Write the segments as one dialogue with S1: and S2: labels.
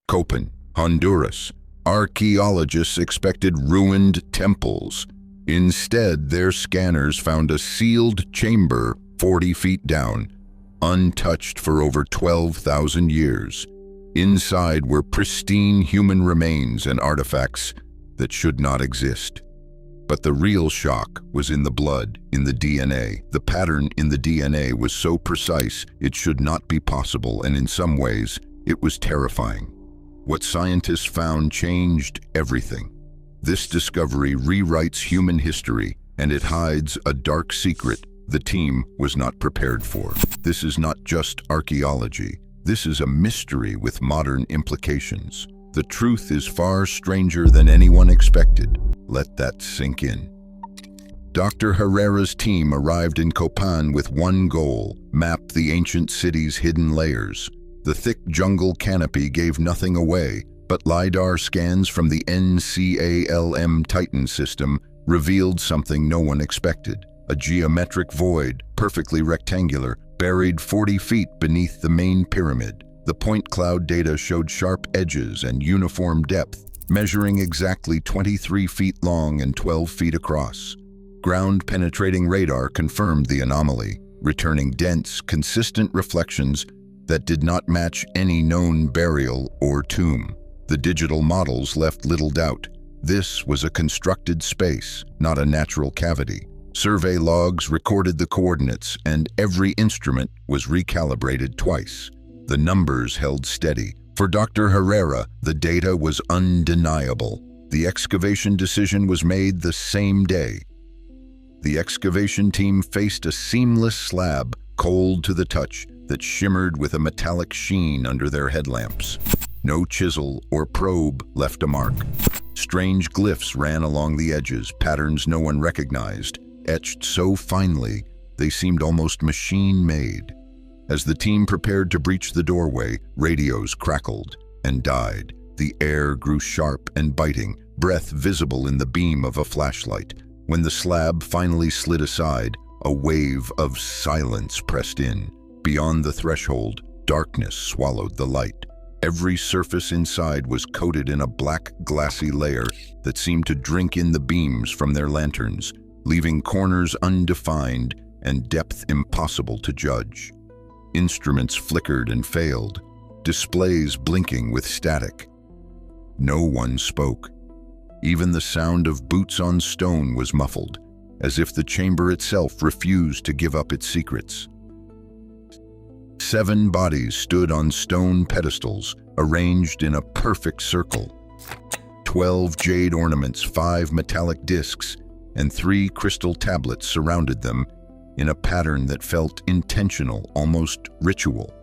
S1: Copan, Honduras. Archaeologists expected ruined temples. Instead, their scanners found a sealed chamber 40 feet down, untouched for over 12,000 years. Inside were pristine human remains and artifacts that should not exist. But the real shock was in the blood, in the DNA. The pattern in the DNA was so precise it should not be possible, and in some ways, it was terrifying. What scientists found changed everything. This discovery rewrites human history, and it hides a dark secret the team was not prepared for. This is not just archaeology. This is a mystery with modern implications. The truth is far stranger than anyone expected. Let that sink in. Dr. Herrera's team arrived in Copan with one goal: map the ancient city's hidden layers. The thick jungle canopy gave nothing away, but LiDAR scans from the NCALM Titan system revealed something no one expected. A geometric void, perfectly rectangular, buried 40 feet beneath the main pyramid. The point cloud data showed sharp edges and uniform depth, measuring exactly 23 feet long and 12 feet across. Ground-penetrating radar confirmed the anomaly, returning dense, consistent reflections that did not match any known burial or tomb. The digital models left little doubt. This was a constructed space, not a natural cavity. Survey logs recorded the coordinates, and every instrument was recalibrated twice. The numbers held steady. For Dr. Herrera, the data was undeniable. The excavation decision was made the same day. The excavation team faced a seamless slab, cold to the touch, that shimmered with a metallic sheen under their headlamps. No chisel or probe left a mark. Strange glyphs ran along the edges, patterns no one recognized, etched so finely they seemed almost machine-made. As the team prepared to breach the doorway, radios crackled and died. The air grew sharp and biting, breath visible in the beam of a flashlight. When the slab finally slid aside, a wave of silence pressed in. Beyond the threshold, darkness swallowed the light. Every surface inside was coated in a black, glassy layer that seemed to drink in the beams from their lanterns, leaving corners undefined and depth impossible to judge. Instruments flickered and failed, displays blinking with static. No one spoke. Even the sound of boots on stone was muffled, as if the chamber itself refused to give up its secrets. 7 bodies stood on stone pedestals, arranged in a perfect circle. 12 jade ornaments, 5 metallic discs, and 3 crystal tablets surrounded them in a pattern that felt intentional, almost ritual.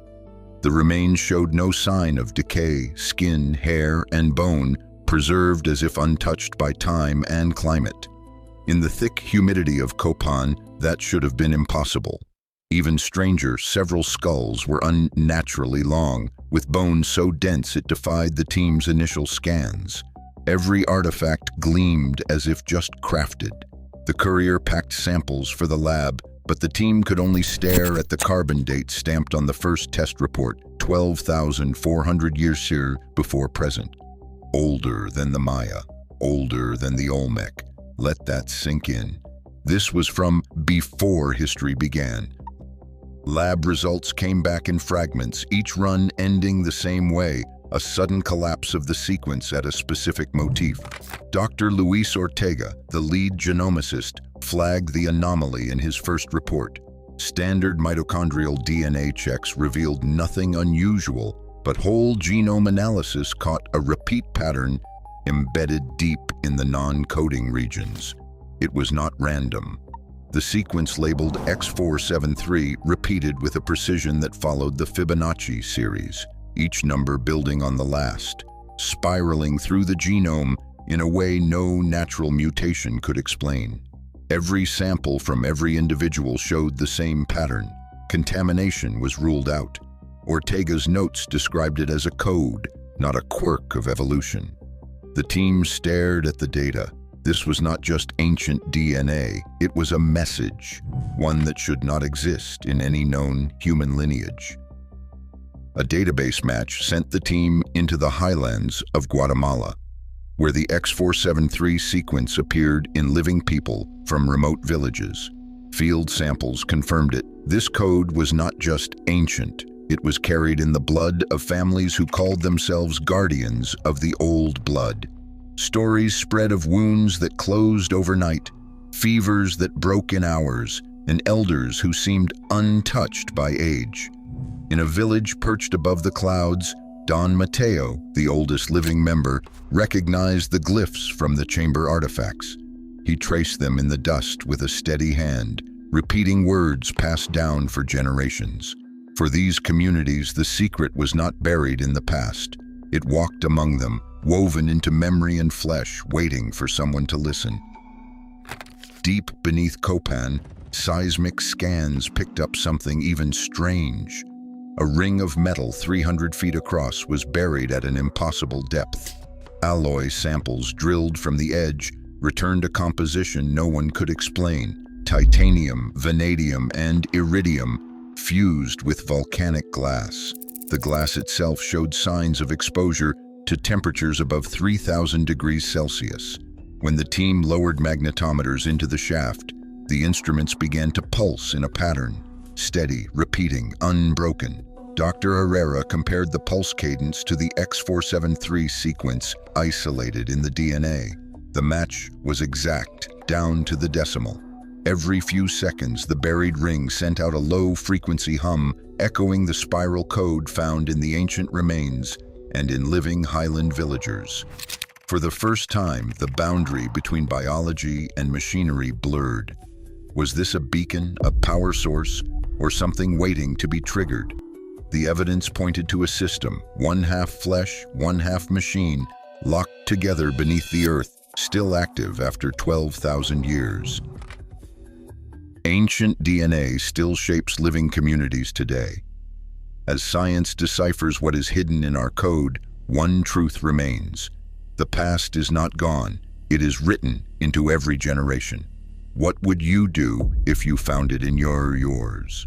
S1: The remains showed no sign of decay. Skin, hair, and bone preserved as if untouched by time and climate. In the thick humidity of Copan, that should have been impossible. Even stranger, several skulls were unnaturally long, with bones so dense it defied the team's initial scans. Every artifact gleamed as if just crafted. The courier packed samples for the lab, but the team could only stare at the carbon date stamped on the first test report, 12,400 years here before present. Older than the Maya, older than the Olmec. Let that sink in. This was from before history began. Lab results came back in fragments, each run ending the same way, a sudden collapse of the sequence at a specific motif. Dr. Luis Ortega, the lead genomicist, flagged the anomaly in his first report. Standard mitochondrial DNA checks revealed nothing unusual, but whole genome analysis caught a repeat pattern embedded deep in the non-coding regions. It was not random. The sequence labeled X473 repeated with a precision that followed the Fibonacci series, each number building on the last, spiraling through the genome in a way no natural mutation could explain. Every sample from every individual showed the same pattern. Contamination was ruled out. Ortega's notes described it as a code, not a quirk of evolution. The team stared at the data. This was not just ancient DNA, it was a message, one that should not exist in any known human lineage. A database match sent the team into the highlands of Guatemala, where the X473 sequence appeared in living people from remote villages. Field samples confirmed it. This code was not just ancient, it was carried in the blood of families who called themselves guardians of the old blood. Stories spread of wounds that closed overnight, fevers that broke in hours, and elders who seemed untouched by age. In a village perched above the clouds, Don Mateo, the oldest living member, recognized the glyphs from the chamber artifacts. He traced them in the dust with a steady hand, repeating words passed down for generations. For these communities, the secret was not buried in the past. It walked among them, woven into memory and flesh, waiting for someone to listen. Deep beneath Copan, seismic scans picked up something even strange. A ring of metal 300 feet across was buried at an impossible depth. Alloy samples drilled from the edge returned a composition no one could explain. Titanium, vanadium, and iridium fused with volcanic glass. The glass itself showed signs of exposure to temperatures above 3,000 degrees Celsius. When the team lowered magnetometers into the shaft, the instruments began to pulse in a pattern, steady, repeating, unbroken. Dr. Herrera compared the pulse cadence to the X473 sequence isolated in the DNA. The match was exact, down to the decimal. Every few seconds, the buried ring sent out a low-frequency hum, echoing the spiral code found in the ancient remains and in living highland villagers. For the first time, the boundary between biology and machinery blurred. Was this a beacon, a power source, or something waiting to be triggered? The evidence pointed to a system, one half flesh, one half machine, locked together beneath the earth, still active after 12,000 years. Ancient DNA still shapes living communities today. As science deciphers what is hidden in our code, one truth remains. The past is not gone, it is written into every generation. What would you do if you found it in yours?